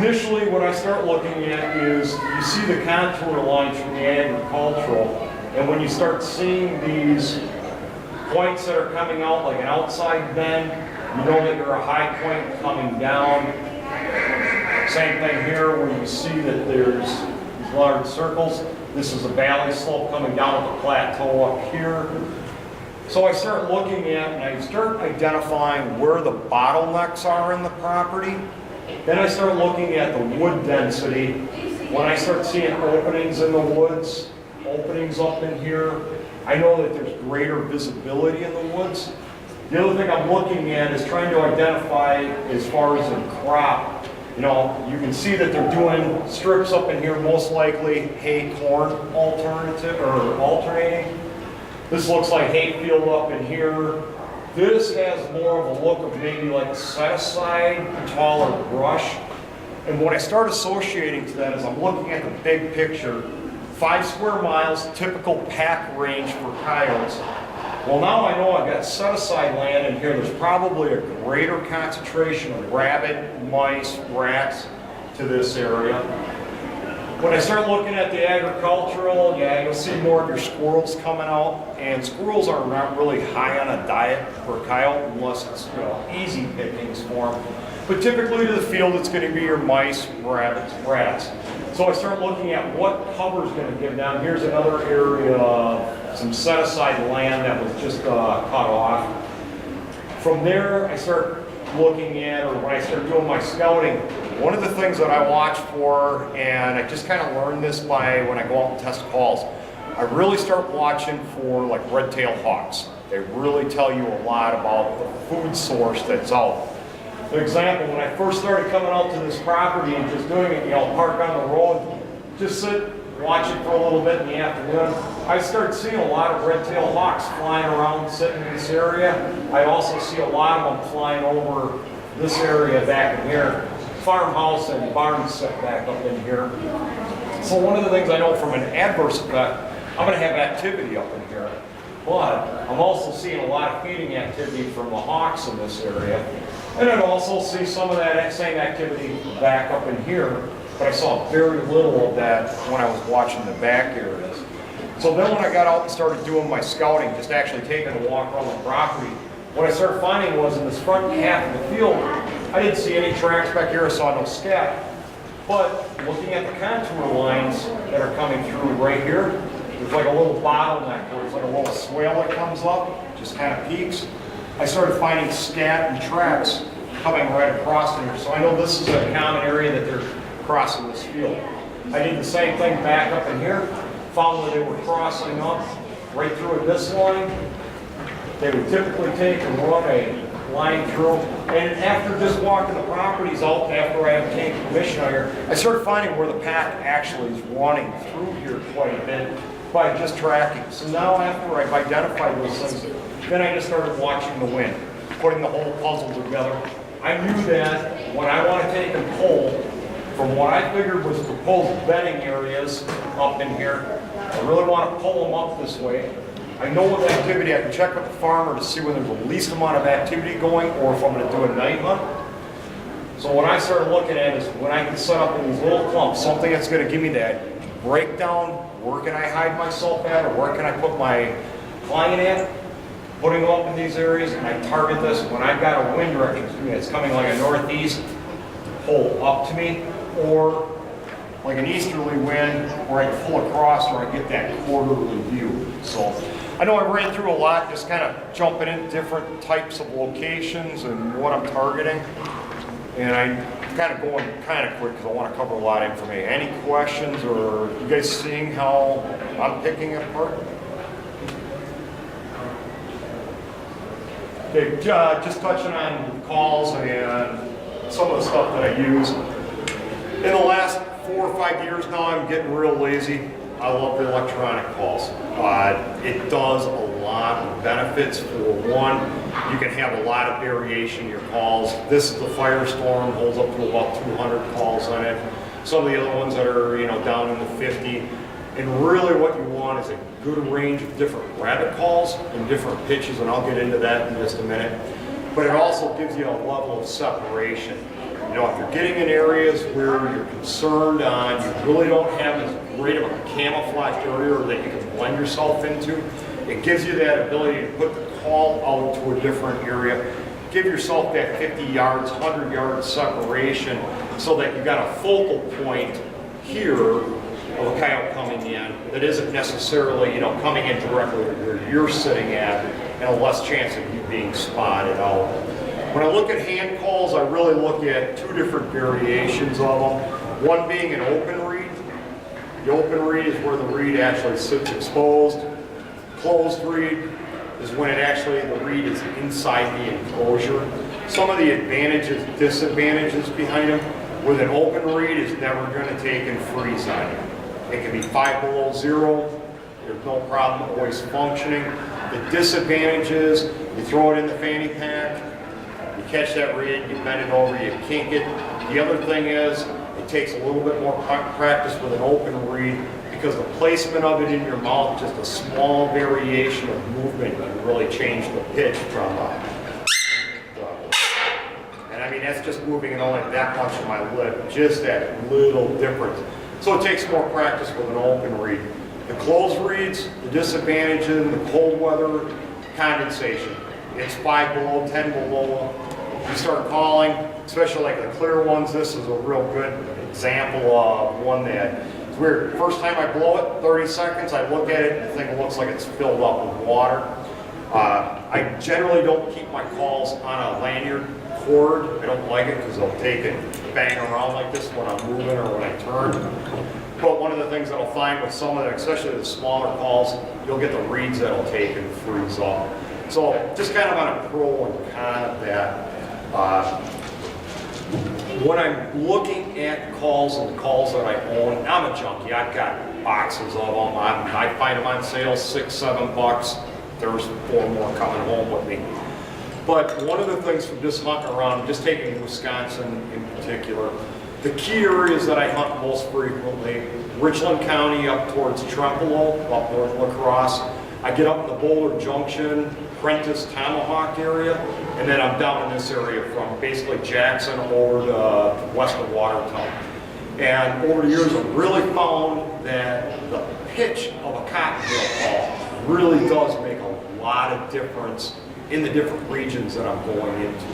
Initially, what I start looking at is, you see the contour lines from the agricultural, and when you start seeing these points that are coming out, like an outside bend, you know that you're a high point coming down. Same thing here, where you see that there's these large circles. This is a valley slope coming down with a plateau up here. So I start looking at, and I start identifying where the bottlenecks are in the property. Then I start looking at the wood density. When I start seeing openings in the woods, openings up in here, I know that there's greater visibility in the woods. The other thing I'm looking at is trying to identify, as far as in crop, you know, you can see that they're doing strips up in here, most likely hay corn alternative or alternating. This looks like hay field up in here. This has more of a look of maybe like a set-aside, taller brush. And what I start associating to that is I'm looking at the big picture. 5 square miles, typical pack range for coyotes. Well, now I know I've got set-aside land in here. There's probably a greater concentration of rabbit, mice, rats to this area. When I start looking at the agricultural, yeah, you'll see more of your squirrels coming out, and squirrels are not really high on a diet for a coyote unless it's, you know, easy pickings for them. But typically to the field, it's going to be your mice, rabbits, rats. So I start looking at what cover is going to give down. Here's another area of some set-aside land that was just cut off. From there, I start looking at, or when I start doing my scouting, one of the things that I watch for, and I just kind of learned this by when I go out and test calls, I really start watching for like red-tailed hawks. They really tell you a lot about the food source that's out. For example, when I first started coming out to this property and just doing it, you know, park on the road, just sit, watch it for a little bit in the afternoon, I start seeing a lot of red-tailed hawks flying around, sitting in this area. I also see a lot of them flying over this area back in here. Farmhouse and barn set back up in here. So one of the things I know from an adverse effect, I'm going to have activity up in here. But I'm also seeing a lot of feeding activity from the hawks in this area. And I'd also see some of that same activity back up in here, but I saw very little of that when I was watching the back areas. So then when I got out and started doing my scouting, just actually taking a walk around the property, what I started finding was in this front half of the field, I didn't see any tracks back here, I saw no scat. But looking at the contour lines that are coming through right here, there's like a little bottleneck where it's like a little swale that comes up, just kind of peaks. I started finding scat and tracks coming right across here. So I know this is a common area that they're crossing this field. I did the same thing back up in here, found that they were crossing up right through at this line. They would typically take and run a line through. And after just walking the properties out, after I obtained permission out here, I started finding where the pack actually is running through here quite a bit by just tracking. So now after I've identified those things, then I just started watching the wind, putting the whole puzzle together. I knew that when I want to take and pull from what I figured was proposed bedding areas up in here, I really want to pull them up this way. I know with activity, I can check with the farmer to see when there's the least amount of activity going or if I'm going to do a night hunt. So what I started looking at is when I can set up in these little clumps, something that's going to give me that breakdown, where can I hide myself at or where can I put my client at, putting them up in these areas, and I target this. When I've got a wind direction to me that's coming like a northeast, pull up to me, or like an easterly wind where I can pull across or I get that quarterly view. So I know I ran through a lot, just kind of jumping in different types of locations and what I'm targeting. And I'm kind of going kind of quick because I want to cover a lot of information. Any questions, or you guys seeing how I'm picking it apart? Okay, just touching on calls and some of the stuff that I use. In the last 4 or 5 years now, I'm getting real lazy. I love the electronic calls. It does a lot of benefits. For one, you can have a lot of variation in your calls. This is the Firestorm, holds up to about 200 calls on it. Some of the other ones that are, you know, down in the 50. And really what you want is a good range of different rabbit calls and different pitches, and I'll get into that in just a minute. But it also gives you a level of separation. You know, if you're getting in areas where you're concerned on, you really don't have as great of a camouflaged area that you can blend yourself into, it gives you that ability to put the call out to a different area. Give yourself that 50 yards, 100 yards separation so that you've got a focal point here of a coyote coming in that isn't necessarily, you know, coming in directly where you're sitting at, and a less chance of you being spotted out. When I look at hand calls, I really look at two different variations of them. One being an open reed. The open reed is where the reed actually sits exposed. Closed reed is when the reed is inside the enclosure. Some of the advantages, disadvantages behind them, with an open reed is never going to take and freeze on you. It can be 5 below zero, there's no problem, always functioning. The disadvantage is you throw it in the fanny pack, you catch that reed, you bend it over, you kink it. The other thing is, it takes a little bit more practice with an open reed because the placement of it in your mouth, just a small variation of movement can really change the pitch from and I mean, that's just moving it only that much of my lip, just that little difference. So it takes more practice with an open reed. The closed reeds, the disadvantage in the cold weather, condensation. It's 5 below, 10 below. You start calling, especially like the clear ones. This is a real good example of one that it's weird. First time I blow it, 30 seconds, I look at it and the thing looks like it's filled up with water. I generally don't keep my calls on a lanyard cord. I don't like it because they'll take it, bang around like this when I'm moving or when I turn. But one of the things that I'll find with some of them, especially the smaller calls, you'll get the reeds that'll take and freeze off. So just kind of on a pro and con of that. When I'm looking at calls and calls that I own, I'm a junkie. I've got boxes of them. I find them on sale, $6, $7. There's 4 more coming home with me. But one of the things from just hunting around, just taking Wisconsin in particular, the key areas that I hunt most frequently, Richland County up towards Trempealeau, up north La Crosse. I get up in the Boulder Junction, Prentice, Tomahawk area, and then I'm down in this area from basically Jackson over to west of Watertown. And over the years, I've really found that the pitch of a cottontail call really does make a lot of difference in the different regions that I'm going into.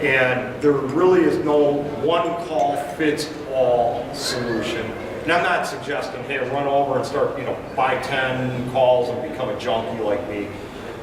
And there really is no one call fits all solution. And I'm not suggesting, hey, run over and start, buy 10 calls and become a junkie like me.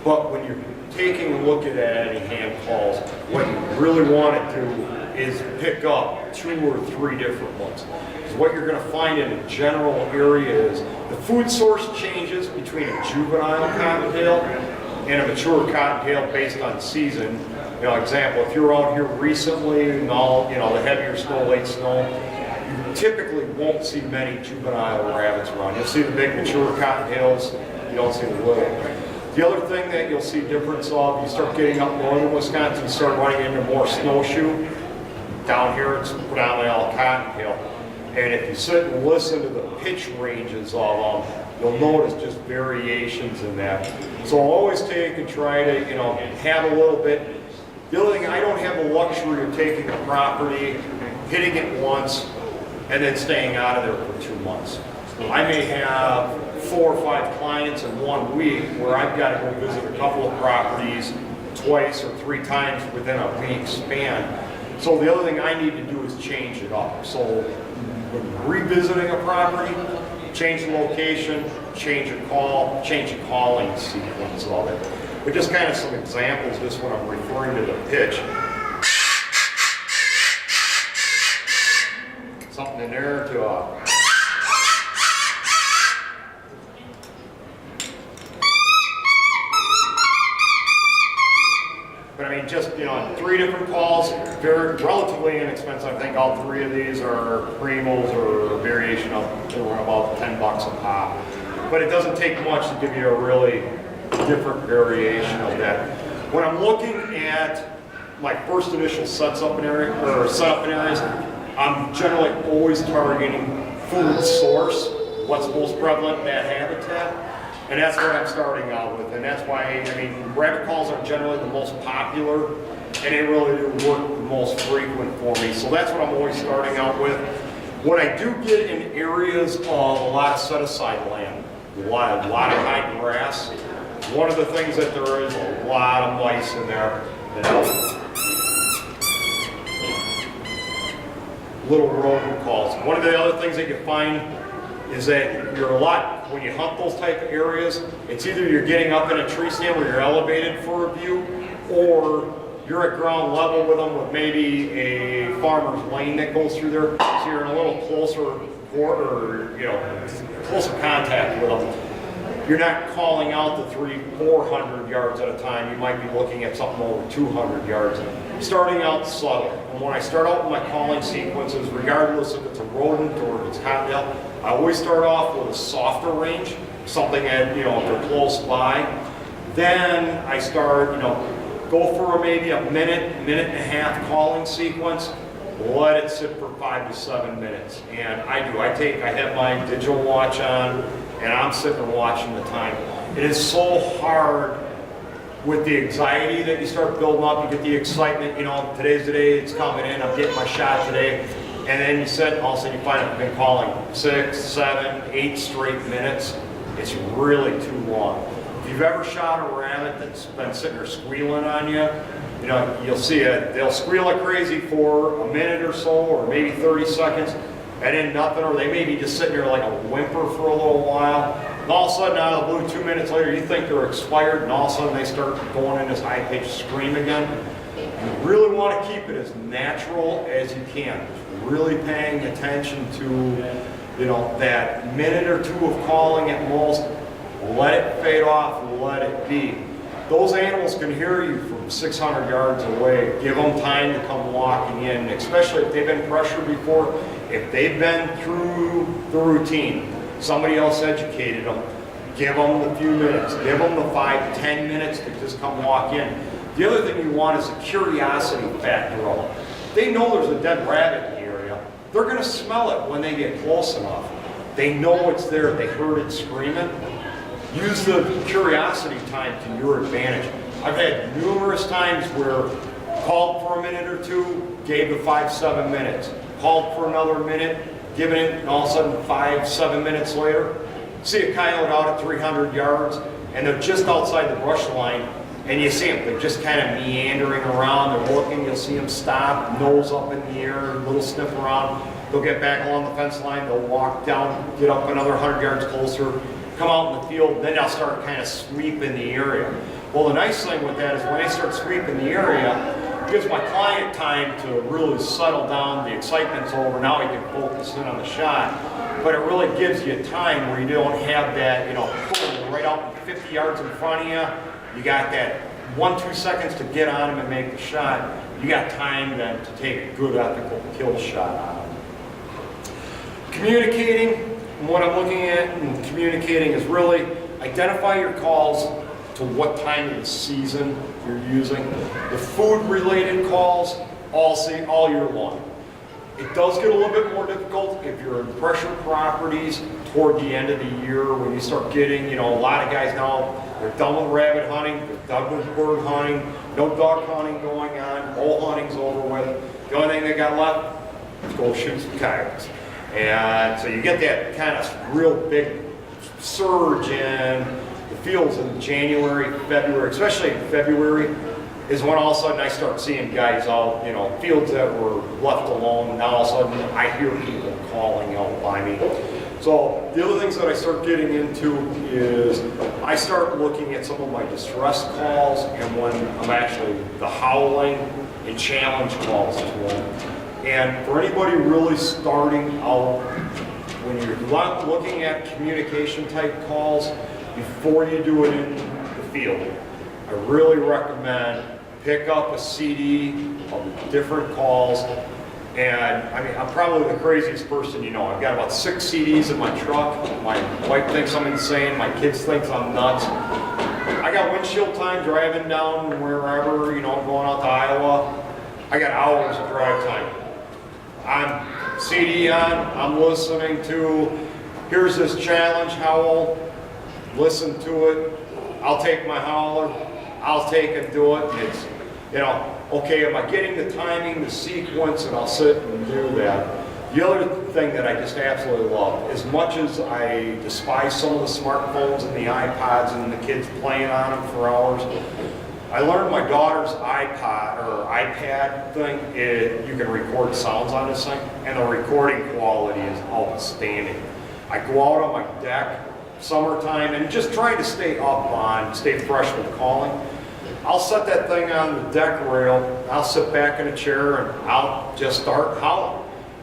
But when you're taking a look at any hand calls, what you really want to do is pick up 2 or 3 different ones. Because what you're going to find in a general area is the food source changes between a juvenile cottontail and a mature cottontail based on season. Example, if you're out here recently and all, the heavier snow, late snow, you typically won't see many juvenile rabbits around. You'll see the big mature cottontails, you don't see the little. The other thing that you'll see difference of, you start getting up northern Wisconsin, start running into more snowshoe. Down here it's predominantly all cottontail. And if you sit and listen to the pitch ranges of them, you'll notice just variations in that. So I'll always take and try to, have a little bit. The other thing, I don't have the luxury of taking a property, hitting it once, and then staying out of there for 2 months. I may have 4 or 5 clients in 1 week where I've got to go visit a couple of properties twice or 3 times within a week span. So the other thing I need to do is change it up. So when revisiting a property, change the location, change a call, change the calling sequence of it. But just kind of some examples, just when I'm referring to the pitch. Something in there to but I mean, just 3 different calls, very relatively inexpensive. I think all 3 of these are primos or a variation of about $10 a pop. But it doesn't take much to give you a really different variation of that. When I'm looking at my first initial setup in areas, I'm generally always targeting food source, what's most prevalent in that habitat. And that's what I'm starting out with, and that's why, rabbit calls are generally the most popular, and they really do work the most frequent for me. So that's what I'm always starting out with. When I do get in areas of a lot of set-aside land, a lot of high grass, one of the things that there is a lot of mice in there. Little rodent calls. One of the other things that you find is that when you hunt those type of areas, it's either you're getting up in a tree stand where you're elevated for a view, or you're at ground level with them with maybe a farmer's lane that goes through there, so you're in a little closer closer contact with them. You're not calling out to 300-400 yards at a time. You might be looking at something over 200 yards. Starting out subtle. And when I start out with my calling sequences, regardless if it's a rodent or if it's cottontail, I always start off with a softer range, something that, if they're close by. Then I start, go for maybe a minute and a half calling sequence, let it sit for 5 to 7 minutes. And I have my digital watch on, and I'm sitting and watching the time. It is so hard with the anxiety that you start building up. You get the excitement, today's the day, it's coming in, I'm getting my shot today. And then you sit, all of a sudden you find out you've been calling 6, 7, 8 straight minutes. It's really too long. If you've ever shot a rabbit that's been sitting there squealing on you, you'll see it. They'll squeal like crazy for a minute or so, or maybe 30 seconds, and then nothing, or they may be just sitting there like a whimper for a little while. And all of a sudden, out of the blue, 2 minutes later, you think they're expired, and all of a sudden they start going in this high-pitched scream again. You really want to keep it as natural as you can. Really paying attention to, that minute or two of calling at most. Let it fade off, let it be. Those animals can hear you from 600 yards away. Give them time to come walking in, especially if they've been pressured before. If they've been through the routine, somebody else educated them, give them the few minutes. Give them the 5 to 10 minutes to just come walk in. The other thing you want is a curiosity factor of them. They know there's a dead rabbit in the area. They're going to smell it when they get close enough. They know it's there. They heard it screaming. Use the curiosity time to your advantage. I've had numerous times where called for a minute or two, gave the 5-7 minutes. Called for another minute, given it, and all of a sudden 5-7 minutes later, see a coyote out at 300 yards, and they're just outside the brush line, and you see them. They're just kind of meandering around. They're looking. You'll see them stop, nose up in the air, a little sniff around. They'll get back along the fence line. They'll walk down, get up another 100 yards closer, come out in the field, then they'll start kind of sweeping the area. Well, the nice thing with that is when they start sweeping the area, it gives my client time to really settle down. The excitement's over. Now he can focus in on the shot. But it really gives you time where you don't have that, boom, right out 50 yards in front of you. You got that 1-2 seconds to get on him and make the shot. You got time then to take a good ethical kill shot on him. Communicating. And what I'm looking at in communicating is really identify your calls to what time of the season you're using. The food-related calls all year long. It does get a little bit more difficult if you're in pressure properties toward the end of the year when you start getting, a lot of guys now, they're done with rabbit hunting, they're done with bird hunting, no duck hunting going on, bow hunting's over with. The only thing they got left is go shoot some coyotes. And so you get that kind of real big surge in the fields in January, February, especially in February, is when all of a sudden I start seeing guys out, fields that were left alone, and all of a sudden I hear people calling out by me. So the other things that I start getting into is I start looking at some of my distress calls and when I'm actually the howling and challenge calls to them. And for anybody really starting out, when you're looking at communication type calls, before you do it in the field, I really recommend pick up a CD of different calls. And I'm probably the craziest person you know. I've got about 6 CDs in my truck. My wife thinks I'm insane. My kids think I'm nuts. I got windshield time driving down wherever, going out to Iowa. I got hours of drive time. I'm CD on, I'm listening to, here's this challenge howl, listen to it, I'll take my howler, I'll take and do it. It's, okay, am I getting the timing, the sequence, and I'll sit and do that. The other thing that I just absolutely love, as much as I despise some of the smartphones and the iPods and the kids playing on them for hours, I learned my daughter's iPod or iPad thing, you can record sounds on this thing, and the recording quality is outstanding. I go out on my deck, summertime, and just trying to stay fresh with calling. I'll set that thing on the deck rail, I'll sit back in a chair, and I'll just start howling.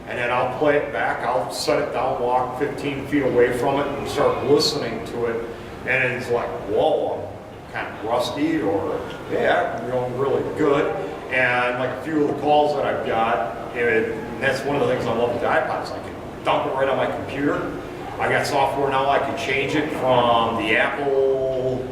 And then I'll play it back, I'll set it down, walk 15 feet away from it, and start listening to it. And it's like, whoa, I'm kind of rusty, or yeah, I'm doing really good. And like a few of the calls that I've got, and that's one of the things I love with the iPods. I can dump it right on my computer. I got software now, I can change it from the Apple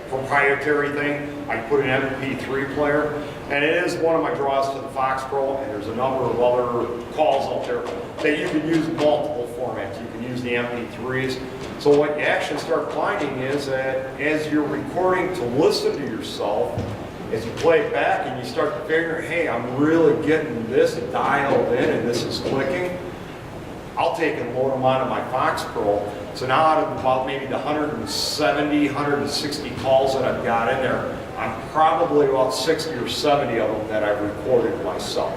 proprietary thing. I can put an MP3 player, and it is one of my draws to the Fox Pro, and there's a number of other calls out there that you can use multiple formats. You can use the MP3s. So what you actually start finding is that as you're recording to listen to yourself, as you play it back and you start to figure, hey, I'm really getting this dialed in and this is clicking, I'll take and load them onto my Fox Pro. So now out of about maybe the 170, 160 calls that I've got in there, I'm probably about 60 or 70 of them that I've recorded myself.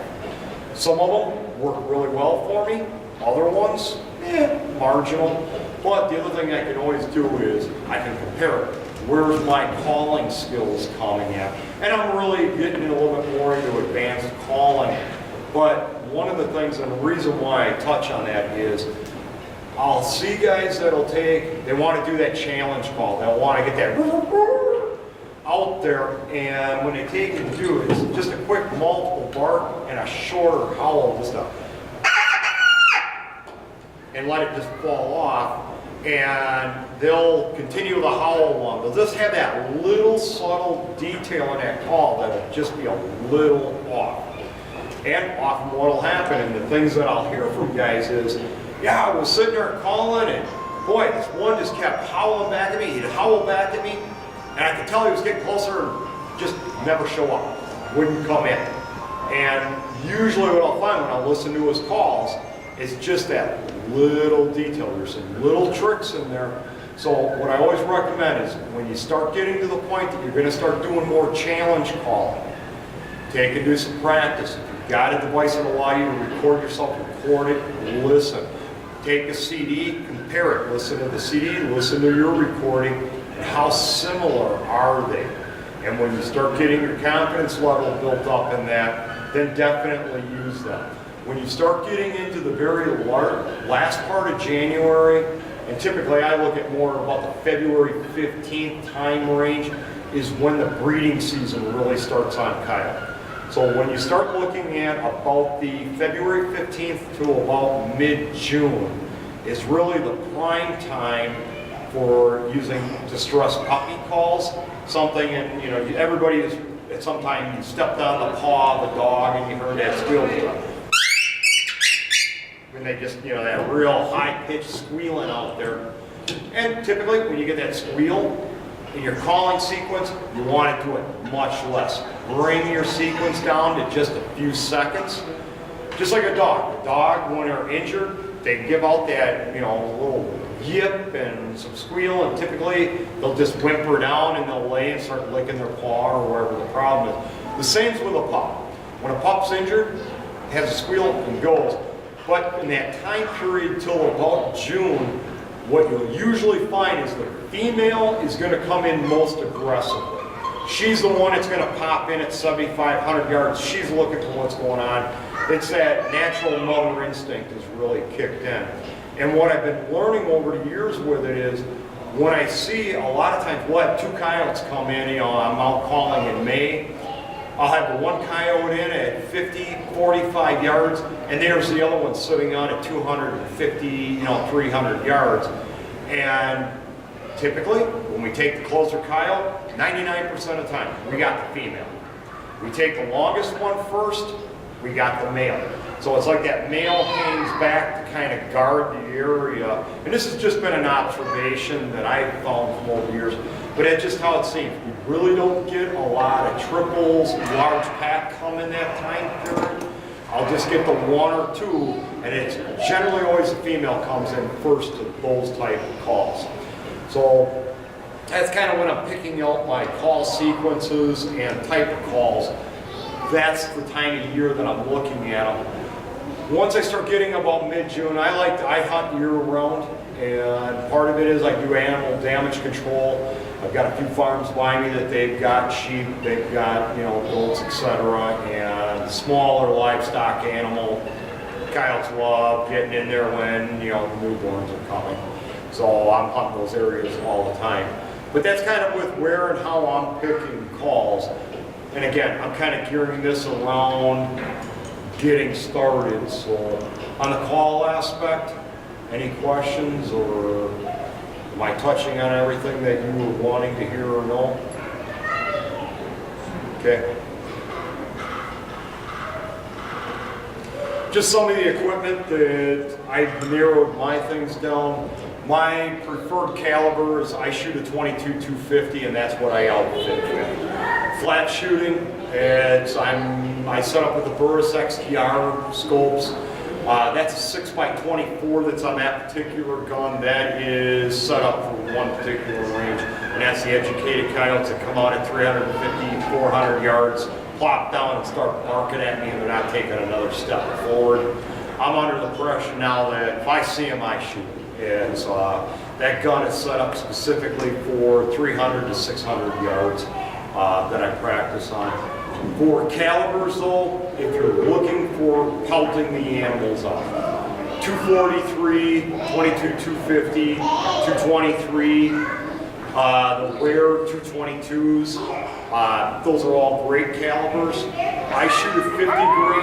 Some of them work really well for me. Other ones, marginal. But the other thing I can always do is I can compare it. Where's my calling skills coming at? And I'm really getting a little bit more into advanced calling. But one of the things, and the reason why I touch on that is, I'll see guys that'll they want to do that challenge call. They'll want to get that out there, and when they take and do it, it's just a quick multiple bark and a shorter howl, just a, and let it just fall off, and they'll continue the howl along. They'll just have that little subtle detail in that call that'll just be a little off. And often what'll happen, and the things that I'll hear from guys is, yeah, I was sitting there calling, and boy, this one just kept howling back at me. He'd howl back at me, and I could tell he was getting closer and just never show up, wouldn't come in. And usually what I'll find when I listen to his calls is just that little detail. There's some little tricks in there. So what I always recommend is when you start getting to the point that you're going to start doing more challenge calling, take and do some practice. If you've got a device that will allow you to record yourself, record it, listen. Take a CD, compare it, listen to the CD, listen to your recording, and how similar are they? And when you start getting your confidence level built up in that, then definitely use them. When you start getting into the very last part of January, and typically I look at more about the February 15th time range, is when the breeding season really starts on coyote. So when you start looking at about the February 15th to about mid-June is really the prime time for using distress puppy calls. Something, and everybody is, at some time you stepped on the paw of a dog and you heard that squeal. When they just, that real high-pitched squealing out there. And typically when you get that squeal, in your calling sequence, you want to do it much less. Bring your sequence down to just a few seconds. Just like a dog. A dog, when they're injured, they give out that, little yip and some squeal, and typically they'll just whimper down and they'll lay and start licking their paw or wherever the problem is. The same's with a pup. When a pup's injured, it has a squeal and goes. But in that time period till about June, what you'll usually find is the female is going to come in most aggressively. She's the one that's going to pop in at 7,500 yards. She's looking for what's going on. It's that natural mother instinct is really kicked in. And what I've been learning over the years with it is, when I see, a lot of times we'll have two coyotes come in, I'm out calling in May. I'll have the one coyote in at 50, 45 yards, and there's the other one sitting on at 250, 300 yards. And typically, when we take the closer coyote, 99% of the time, we got the female. We take the longest one first, we got the male. So it's like that male hangs back to kind of guard the area. And this has just been an observation that I've found from over the years. but that's just how it seems. We really don't get a lot of triples, large pack come in that time period. I'll just get the one or two, and it's generally always the female comes in first to those type of calls. So that's kind of when I'm picking out my call sequences and type of calls. That's the time of year that I'm looking at them. Once I start getting about mid-June, I hunt year-round, and part of it is I do animal damage control. I've got a few farms by me that they've got sheep, they've got, you know, goats, etc., and smaller livestock animal. Coyotes love getting in there when, you know, the newborns are coming. So I'm hunting those areas all the time. But that's kind of with where and how I'm picking calls. And again, I'm kind of gearing this around getting started. So on the call aspect, any questions, or am I touching on everything that you were wanting to hear or know? Okay. Just some of the equipment that I've narrowed my things down. My preferred caliber is I shoot a 22-250, and that's what I outfit with. Flat shooting, I set up with the Burris XTR scopes. That's a 6x24 that's on that particular gun. That is set up for one particular range, and that's the educated coyotes that come out at 350, 400 yards, plop down and start barking at me, and they're not taking another step forward. I'm under the pressure now that if I see them, I shoot. And that gun is set up specifically for 300 to 600 yards that I practice on. For calibers though, if you're looking for pelting the animals up, 243, 22-250, 223, the rare 222s, those are all great calibers. I shoot a 50 grain